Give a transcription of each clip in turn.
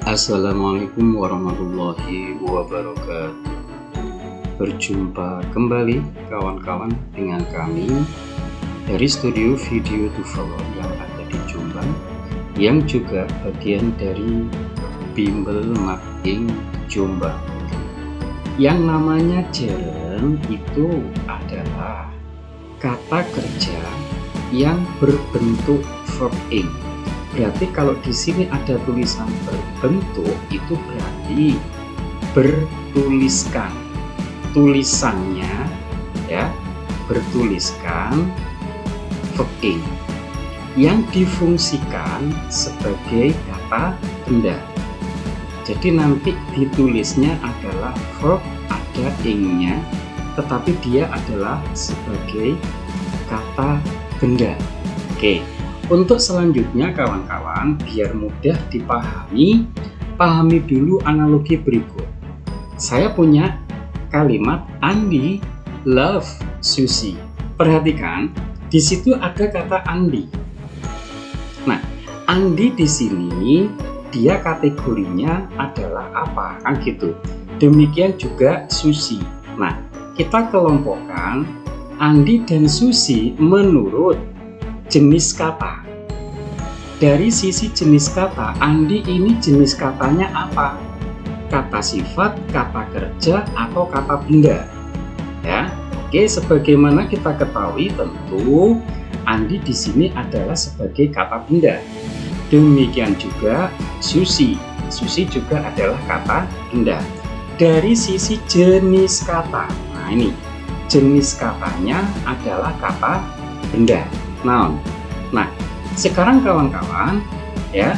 Assalamualaikum warahmatullahi wabarakatuh. Berjumpa kembali kawan-kawan dengan kami dari studio Video to Follow yang ada di Jombang, yang juga bagian dari Bimbel Marketing Jombang. Yang namanya jeren itu adalah kata kerja yang berbentuk verb ing. Berarti kalau di sini ada tulisan berbentuk, itu berarti bertuliskan. Tulisannya ya, bertuliskan verb ing yang difungsikan sebagai kata benda. Jadi nanti ditulisnya adalah verb, ada ing-nya, tetapi dia adalah sebagai kata benda. Oke. Untuk selanjutnya kawan-kawan, biar mudah dipahami, pahami dulu analogi berikut. Saya punya kalimat Andi love sushi. Perhatikan, di situ ada kata Andi. Nah, Andi di sini dia kategorinya adalah apa? Kan gitu. Demikian juga sushi. Nah, kita kelompokkan Andi dan sushi menurut jenis kata. Dari sisi jenis kata, Andi ini jenis katanya apa? Kata sifat, kata kerja, atau kata benda? Ya, oke. Sebagaimana kita ketahui, tentu Andi di sini adalah sebagai kata benda. Demikian juga sushi. Sushi juga adalah kata benda. Dari sisi jenis kata, nah ini jenis katanya adalah kata benda. Noun. Nah, sekarang kawan-kawan ya,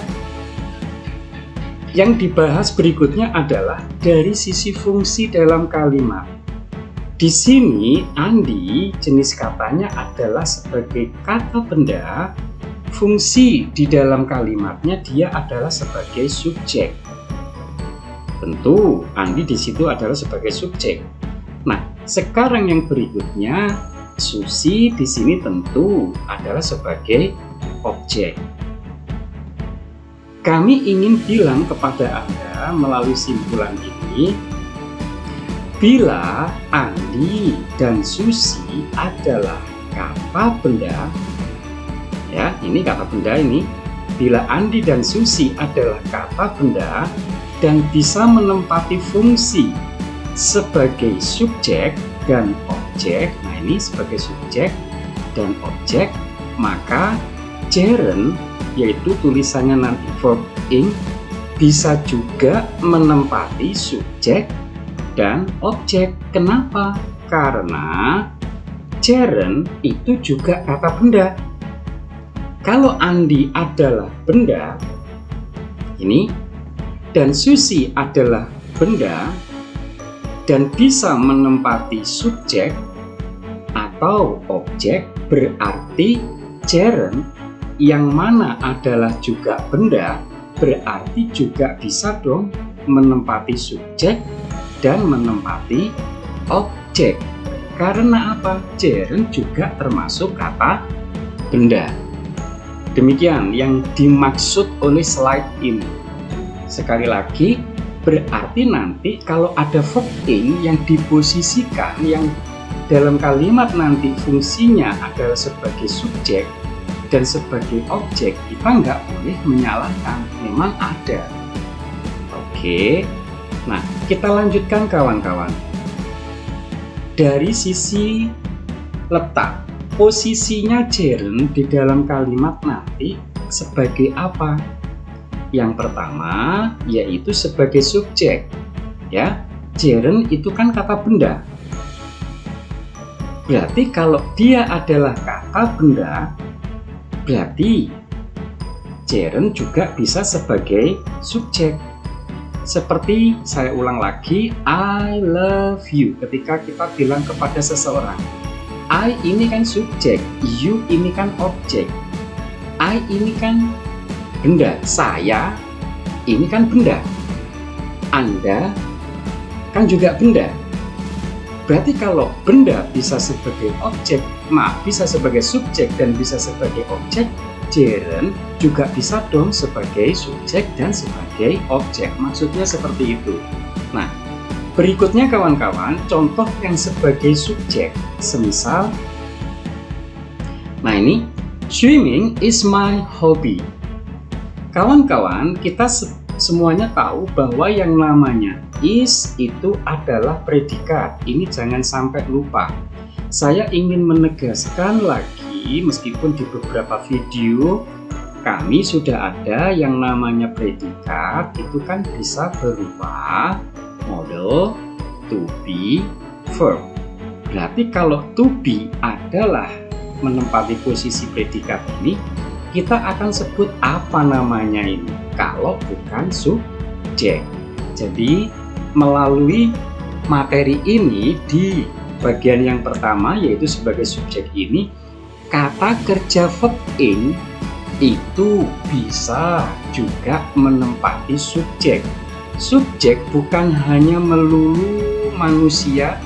yang dibahas berikutnya adalah dari sisi fungsi dalam kalimat. Di sini Andi jenis katanya adalah sebagai kata benda, fungsi di dalam kalimatnya dia adalah sebagai subjek. Tentu Andi di situ adalah sebagai subjek. Nah, sekarang yang berikutnya, sushi di sini tentu adalah sebagai objek. Kami ingin bilang kepada Anda melalui simpulan ini, bila Andi dan sushi adalah kata benda, ya ini kata benda ini, bila Andi dan sushi adalah kata benda dan bisa menempati fungsi sebagai subjek dan objek, nah ini sebagai subjek dan objek, maka jeren, yaitu tulisannya nanti verb ing, bisa juga menempati subjek dan objek. Kenapa? Karena jeren itu juga kata benda. Kalau Andi adalah benda ini dan sushi adalah benda dan bisa menempati subjek atau objek, berarti jeren yang mana adalah juga benda berarti juga bisa dong menempati subjek dan menempati objek. Karena apa? Jeren juga termasuk kata benda. Demikian yang dimaksud oleh slide ini. Sekali lagi, berarti nanti kalau ada verb ing yang diposisikan, yang dalam kalimat nanti fungsinya adalah sebagai subjek dan sebagai objek, kita nggak boleh menyalahkan, memang ada. Oke, nah kita lanjutkan kawan-kawan. Dari sisi letak, posisinya jeren di dalam kalimat nanti sebagai apa? Yang pertama yaitu sebagai subjek, ya. Jeren itu kan kata benda. Berarti kalau dia adalah kata benda, berarti jeren juga bisa sebagai subjek. Seperti saya ulang lagi, I love you. Ketika kita bilang kepada seseorang, I ini kan subjek, you ini kan objek. I ini kan benda, saya ini kan benda, Anda kan juga benda. Berarti kalau benda bisa sebagai objek, bisa sebagai subjek dan bisa sebagai objek, gerund juga bisa dong sebagai subjek dan sebagai objek. Maksudnya seperti itu. Nah, berikutnya kawan-kawan, contoh yang sebagai subjek. Semisal, nah ini, swimming is my hobby. Kawan-kawan, kita semuanya tahu bahwa yang namanya is itu adalah predikat. Ini jangan sampai lupa. Saya ingin menegaskan lagi, meskipun di beberapa video kami sudah ada yang namanya predikat, itu kan bisa berupa model, to be, verb. Berarti kalau to be adalah menempati posisi predikat ini, kita akan sebut apa namanya ini kalau bukan subjek. Jadi melalui materi ini di bagian yang pertama, yaitu sebagai subjek ini, kata kerja verb ing itu bisa juga menempati subjek. Subjek bukan hanya melulu manusia,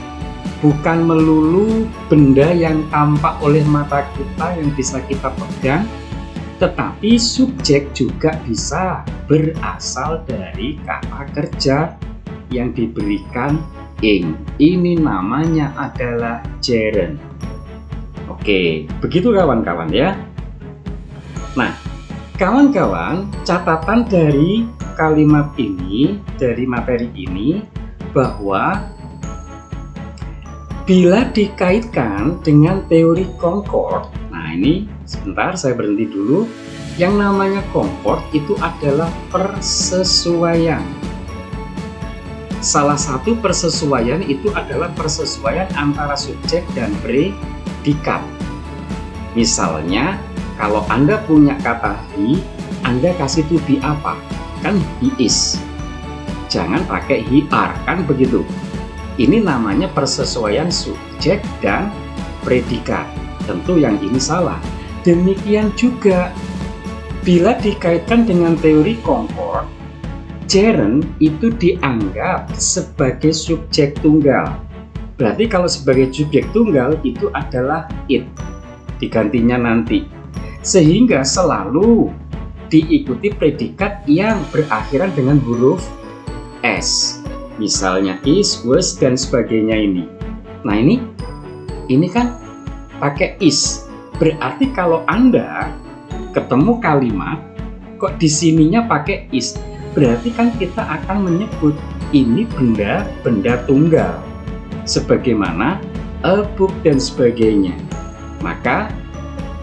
bukan melulu benda yang tampak oleh mata kita yang bisa kita pegang, tetapi subjek juga bisa berasal dari kata kerja yang diberikan ing. Ini namanya adalah gerund. Oke, begitu kawan-kawan ya. Nah, kawan-kawan, catatan dari kalimat ini, dari materi ini, bahwa bila dikaitkan dengan teori Concord, nah ini sebentar saya berhenti dulu. Yang namanya Concord itu adalah persesuaian. Salah satu persesuaian itu adalah persesuaian antara subjek dan predikat. Misalnya, kalau Anda punya kata he, Anda kasih to be apa? Kan he is. Jangan pakai he are, kan begitu. Ini namanya persesuaian subjek dan predikat. Tentu yang ini salah. Demikian juga, bila dikaitkan dengan teori Concord, gerund itu dianggap sebagai subjek tunggal. Berarti kalau sebagai subjek tunggal itu adalah it. Digantinya nanti. Sehingga selalu diikuti predikat yang berakhiran dengan huruf S. Misalnya is, was, dan sebagainya ini. Nah ini kan pakai is. Berarti kalau Anda ketemu kalimat kok di sininya pakai is, berarti kan kita akan menyebut ini benda tunggal. Sebagaimana a book dan sebagainya. Maka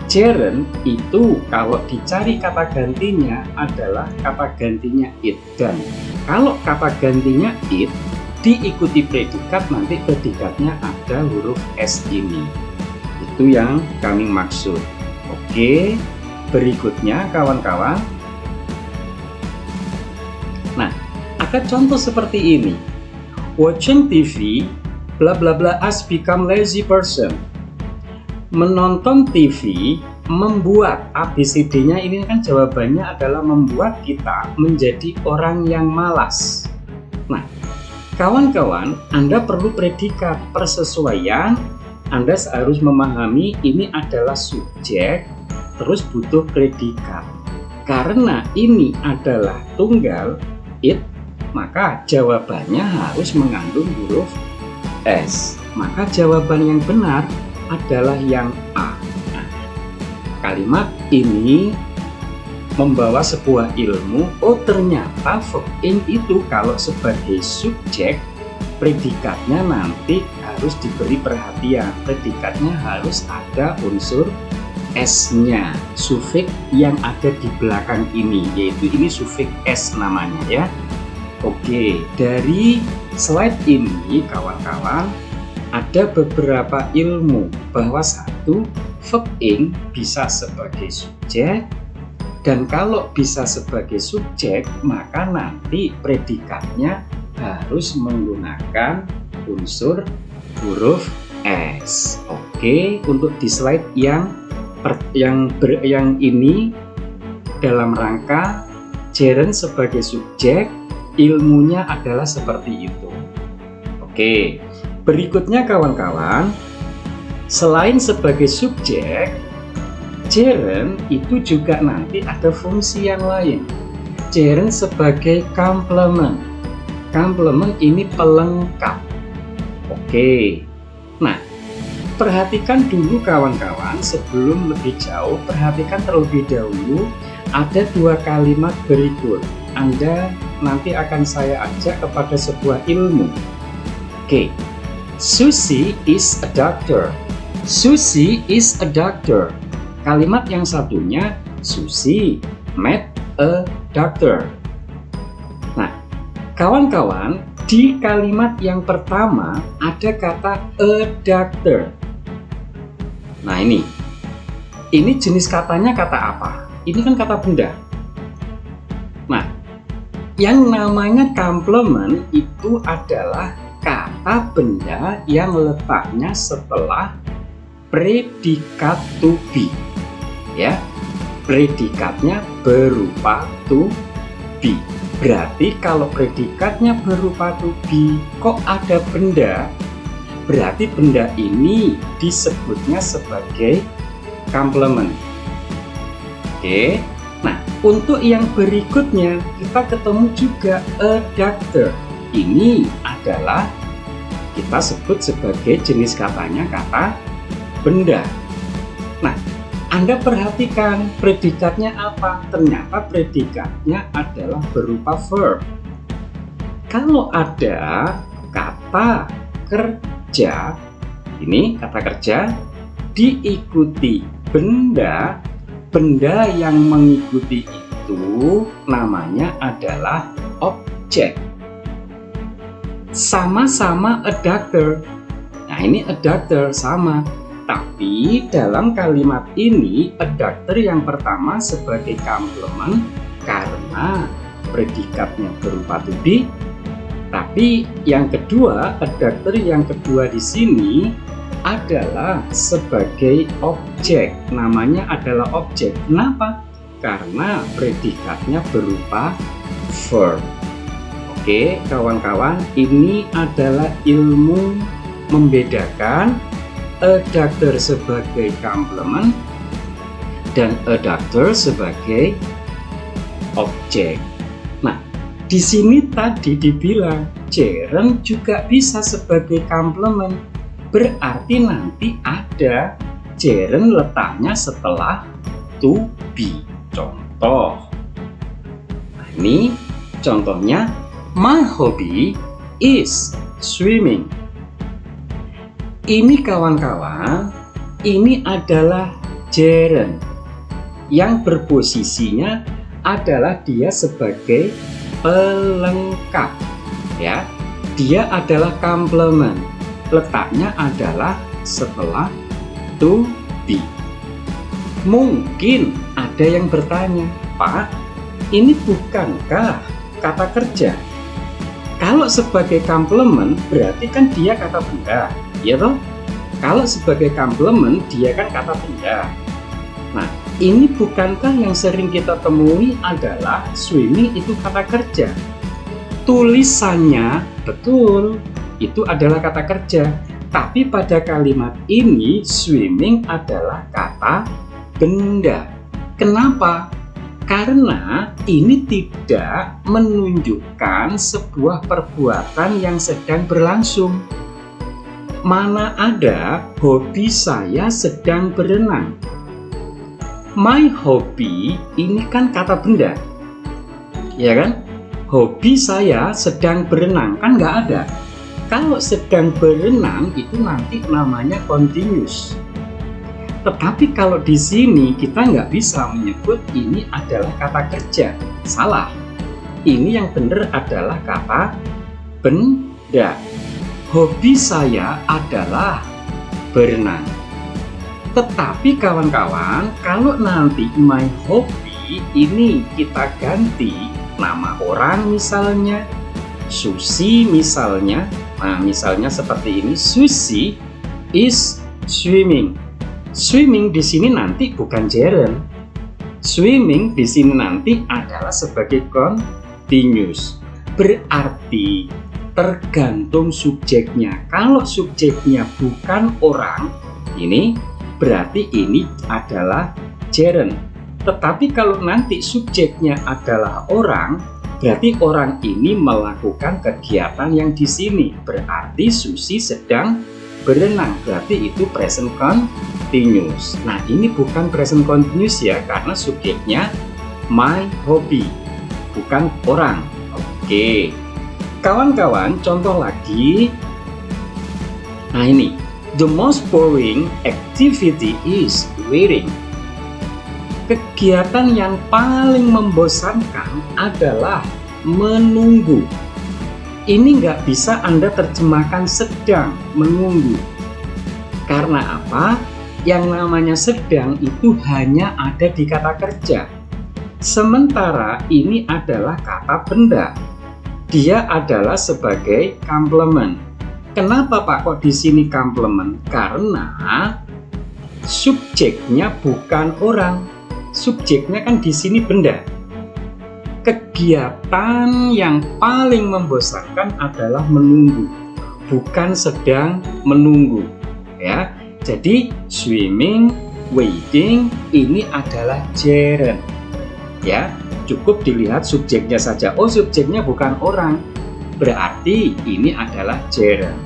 gerund itu kalau dicari kata gantinya adalah kata gantinya it, dan kalau kata gantinya it diikuti predikat, nanti predikatnya ada huruf S ini. Itu yang kami maksud. Oke, berikutnya kawan-kawan. Nah, ada contoh seperti ini. Watching TV bla bla bla has become lazy person. Menonton TV membuat, ABCD-nya ini kan jawabannya adalah membuat kita menjadi orang yang malas. Nah, kawan-kawan, Anda perlu predikat persesuaian. Anda harus memahami ini adalah subjek, terus butuh predikat. Karena ini adalah tunggal, it, maka jawabannya harus mengandung huruf S. Maka jawaban yang benar adalah yang A. Nah, kalimat ini membawa sebuah ilmu. Oh, ternyata verb ing itu kalau sebagai subjek, predikatnya nanti harus diberi perhatian. Predikatnya harus ada unsur S-nya, sufiks yang ada di belakang ini, yaitu ini sufiks S namanya ya. Oke, dari slide ini kawan-kawan, ada beberapa ilmu bahwa satu, verb ing bisa sebagai subjek, dan kalau bisa sebagai subjek maka nanti predikatnya harus menggunakan unsur huruf S. Oke, untuk di slide yang ini dalam rangka gerund sebagai subjek, ilmunya adalah seperti itu. Oke. Berikutnya kawan-kawan, selain sebagai subjek, Gerund itu juga nanti ada fungsi yang lain. Gerund sebagai complement. Complement ini pelengkap. Oke. Nah, perhatikan dulu kawan-kawan, sebelum lebih jauh, perhatikan terlebih dahulu ada dua kalimat berikut. Anda nanti akan saya ajak kepada sebuah ilmu. Oke. Susie is a doctor. Susie is a doctor. Kalimat yang satunya, Susie met a doctor. Nah, kawan-kawan, di kalimat yang pertama ada kata a doctor. Nah, ini jenis katanya kata apa? Ini kan kata benda. Nah, yang namanya complement itu adalah kata benda yang letaknya setelah predikat to be. Ya, predikatnya berupa to be. Berarti kalau predikatnya berupa to be, kok ada benda? Berarti benda ini disebutnya sebagai complement. Oke. Nah, untuk yang berikutnya kita ketemu juga a doctor. Ini adalah kita sebut sebagai jenis katanya kata benda. Nah, Anda perhatikan predikatnya apa? Ternyata predikatnya adalah berupa verb. Kalau ada kata kerja, ini kata kerja, diikuti benda, benda yang mengikuti itu namanya adalah objek. Sama-sama a doctor. Nah, ini a doctor sama. Tapi dalam kalimat ini, a doctor yang pertama sebagai complement karena predikatnya berupa to be. Tapi yang kedua, a doctor yang kedua di sini adalah sebagai objek. Namanya adalah objek. Kenapa? Karena predikatnya berupa verb. Oke, kawan-kawan, ini adalah ilmu membedakan a doctor sebagai complement dan a doctor sebagai objek. Nah, di sini tadi dibilang gerund juga bisa sebagai complement. Berarti nanti ada gerund letaknya setelah to be. Contoh. Nah, ini contohnya, my hobby is swimming. Ini kawan-kawan, ini adalah gerund yang berposisinya adalah dia sebagai pelengkap, ya. Dia adalah complement. Letaknya adalah setelah to be. Mungkin ada yang bertanya, Pak, ini bukankah kata kerja? Kalau sebagai complement berarti kan dia kata benda. Ya toh? Kalau sebagai complement dia kan kata benda. Nah, ini bukankah yang sering kita temui adalah swimming itu kata kerja? Tulisannya betul, itu adalah kata kerja. Tapi pada kalimat ini swimming adalah kata benda. Kenapa? Karena ini tidak menunjukkan sebuah perbuatan yang sedang berlangsung. Mana ada hobi saya sedang berenang. My hobby ini kan kata benda, ya kan? Hobi saya sedang berenang kan nggak ada. Kalau sedang berenang itu nanti namanya continuous. Tetapi kalau di sini kita nggak bisa menyebut ini adalah kata kerja. Salah. Ini yang benar adalah kata benda. Hobi saya adalah berenang. Tetapi kawan-kawan, kalau nanti my hobby ini kita ganti nama orang misalnya, Susi misalnya. Nah, misalnya seperti ini, Susi is swimming. Swimming di sini nanti bukan gerund. Swimming di sini nanti adalah sebagai continuous. Berarti tergantung subjeknya. Kalau subjeknya bukan orang, ini berarti ini adalah gerund. Tetapi kalau nanti subjeknya adalah orang, berarti orang ini melakukan kegiatan yang di sini. Berarti Susi sedang berenang, berarti itu present continuous. Nah, ini bukan present continuous ya, karena subjeknya my hobby, bukan orang. Oke, kawan-kawan, contoh lagi. Nah, ini the most boring activity is waiting. Kegiatan yang paling membosankan adalah menunggu. Ini nggak bisa Anda terjemahkan sedang menunggu. Karena apa? Yang namanya sedang itu hanya ada di kata kerja. Sementara ini adalah kata benda. Dia adalah sebagai komplement. Kenapa Pak kok di sini komplement? Karena subjeknya bukan orang. Subjeknya kan di sini benda. Kegiatan yang paling membosankan adalah menunggu, bukan sedang menunggu. Ya, jadi swimming, waiting ini adalah gerund. Ya, cukup dilihat subjeknya saja. Oh, subjeknya bukan orang, berarti ini adalah gerund.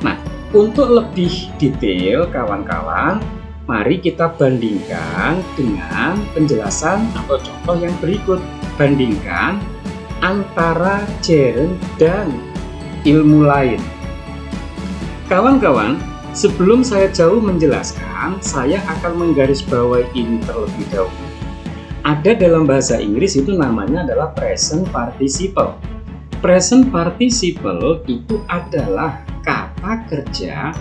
Nah, untuk lebih detail kawan-kawan, mari kita bandingkan dengan penjelasan atau contoh yang berikut. Bandingkan antara gerund dan ilmu lain. Kawan-kawan, sebelum saya jauh menjelaskan, saya akan menggarisbawahi ini terlebih dahulu. Ada dalam bahasa Inggris itu namanya adalah present participle. Present participle itu adalah kata kerja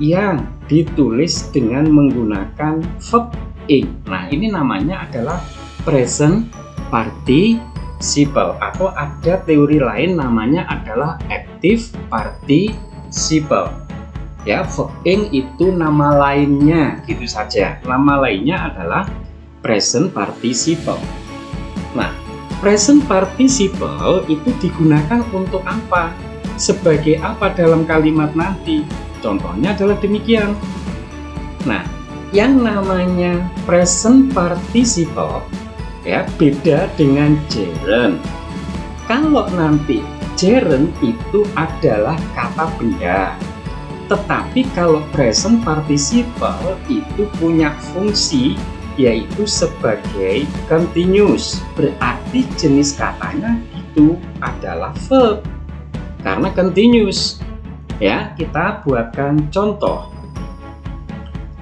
yang ditulis dengan menggunakan verb ing. Nah, ini namanya adalah present participle, atau ada teori lain namanya adalah active participle. Ya, verb ing itu nama lainnya, gitu saja. Nama lainnya adalah present participle. Nah, present participle itu digunakan untuk apa? Sebagai apa dalam kalimat nanti? Contohnya adalah demikian. Nah, yang namanya present participle ya beda dengan gerund. Kalau nanti gerund itu adalah kata benda. Tetapi kalau present participle itu punya fungsi yaitu sebagai continuous. Berarti jenis katanya itu adalah verb. Karena continuous. Ya, kita buatkan contoh.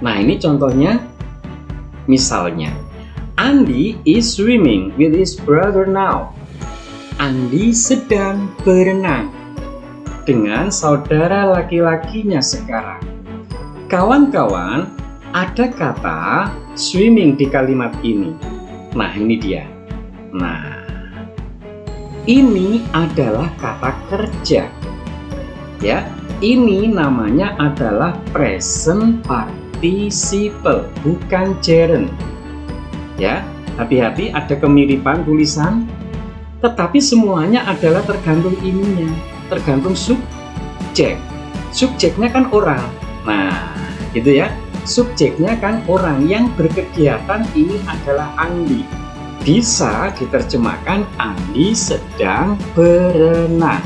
Nah, ini contohnya. Misalnya, Andy is swimming with his brother now. Andy sedang berenang dengan saudara laki-lakinya sekarang. Kawan-kawan, ada kata swimming di kalimat ini. Nah, ini dia. Nah, ini adalah kata kerja. Ya, ini namanya adalah present participle, bukan gerund. Ya, hati-hati ada kemiripan tulisan, tetapi semuanya adalah tergantung ininya, tergantung subjek. Subjeknya kan orang. Nah, gitu ya. Subjeknya kan orang, yang berkegiatan ini adalah Andi. Bisa diterjemahkan Andi sedang berenang.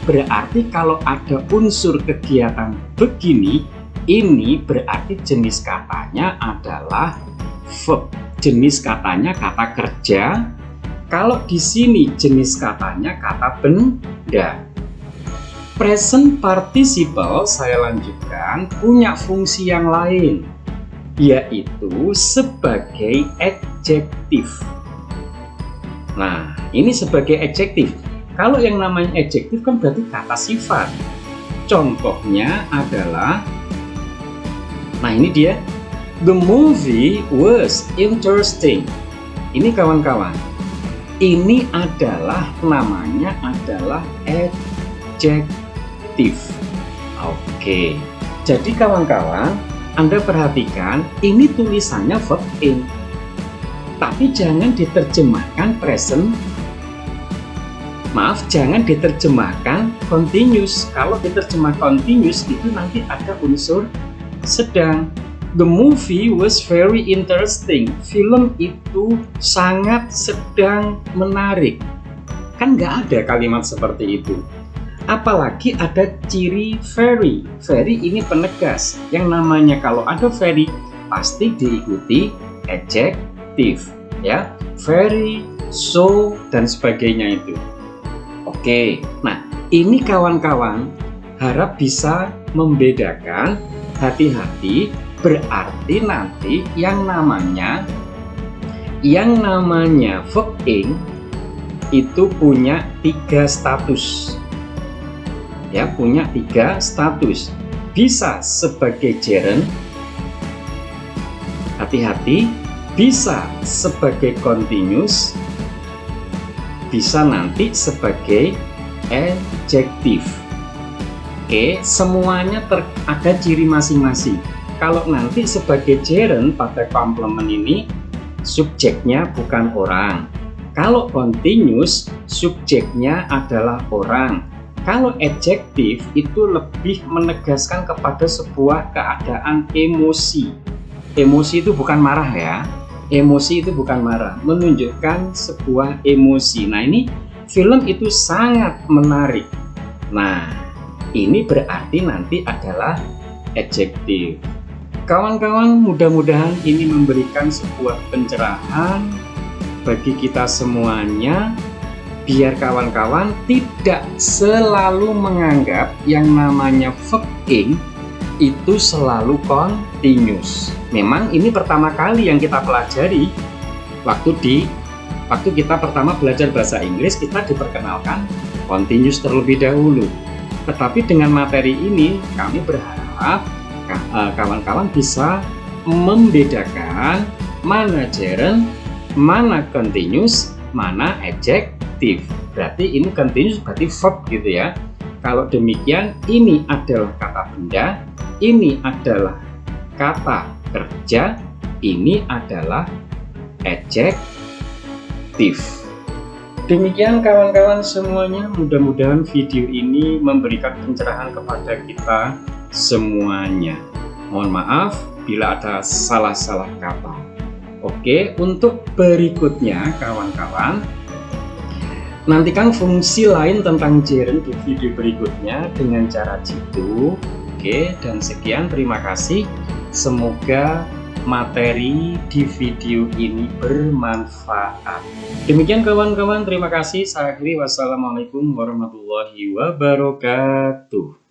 Berarti kalau ada unsur kegiatan begini, ini berarti jenis katanya adalah verb. Jenis katanya kata kerja. Kalau di sini jenis katanya kata benda. Present participle, saya lanjutkan, punya fungsi yang lain, yaitu sebagai adjektif. Nah, ini sebagai adjektif. Kalau yang namanya adjektif kan berarti kata sifat. Contohnya adalah, nah ini dia, the movie was interesting. Ini kawan-kawan, ini adalah namanya adalah adjektif. Oke, jadi kawan-kawan, Anda perhatikan ini tulisannya verb ing, tapi jangan diterjemahkan present. Maaf, jangan diterjemahkan continuous. Kalau diterjemah continuous itu nanti ada unsur sedang. The movie was very interesting. Film itu sangat sedang menarik. Kan nggak ada kalimat seperti itu. Apalagi ada ciri very. Very ini penegas. Yang namanya kalau ada very pasti diikuti adjective, ya. Very, so, dan sebagainya itu. Oke, nah ini kawan-kawan harap bisa membedakan. Hati-hati, berarti nanti yang namanya verb ing itu punya 3 status, ya, punya 3 status. Bisa sebagai gerund, hati-hati, bisa sebagai continuous, bisa nanti sebagai adjective. Oke, semuanya ada ciri masing-masing. Kalau nanti sebagai gerund pada komplement ini subjeknya bukan orang. Kalau continuous subjeknya adalah orang. Kalau adjective itu lebih menegaskan kepada sebuah keadaan emosi. Emosi itu bukan marah ya. Emosi itu bukan marah, menunjukkan sebuah emosi. Nah, ini film itu sangat menarik. Nah, ini berarti nanti adalah adjective. Kawan-kawan, mudah-mudahan ini memberikan sebuah pencerahan bagi kita semuanya, biar kawan-kawan tidak selalu menganggap yang namanya verb ing itu selalu continuous. Memang ini pertama kali yang kita pelajari waktu kita pertama belajar bahasa Inggris, kita diperkenalkan continuous terlebih dahulu. Tetapi dengan materi ini kami berharap kawan-kawan bisa membedakan mana gerund, mana continuous, mana adjective. Berarti ini continuous berarti verb gitu ya. Kalau demikian, ini adalah kata benda, ini adalah kata kerja, ini adalah adjective. Demikian kawan-kawan semuanya, mudah-mudahan video ini memberikan pencerahan kepada kita semuanya. Mohon maaf bila ada salah-salah kata. Oke, untuk berikutnya kawan-kawan, nantikan fungsi lain tentang gerund di video berikutnya dengan cara jitu. Oke, dan sekian, terima kasih. Semoga materi di video ini bermanfaat. Demikian kawan-kawan, terima kasih. Saya akhiri, wassalamualaikum warahmatullahi wabarakatuh.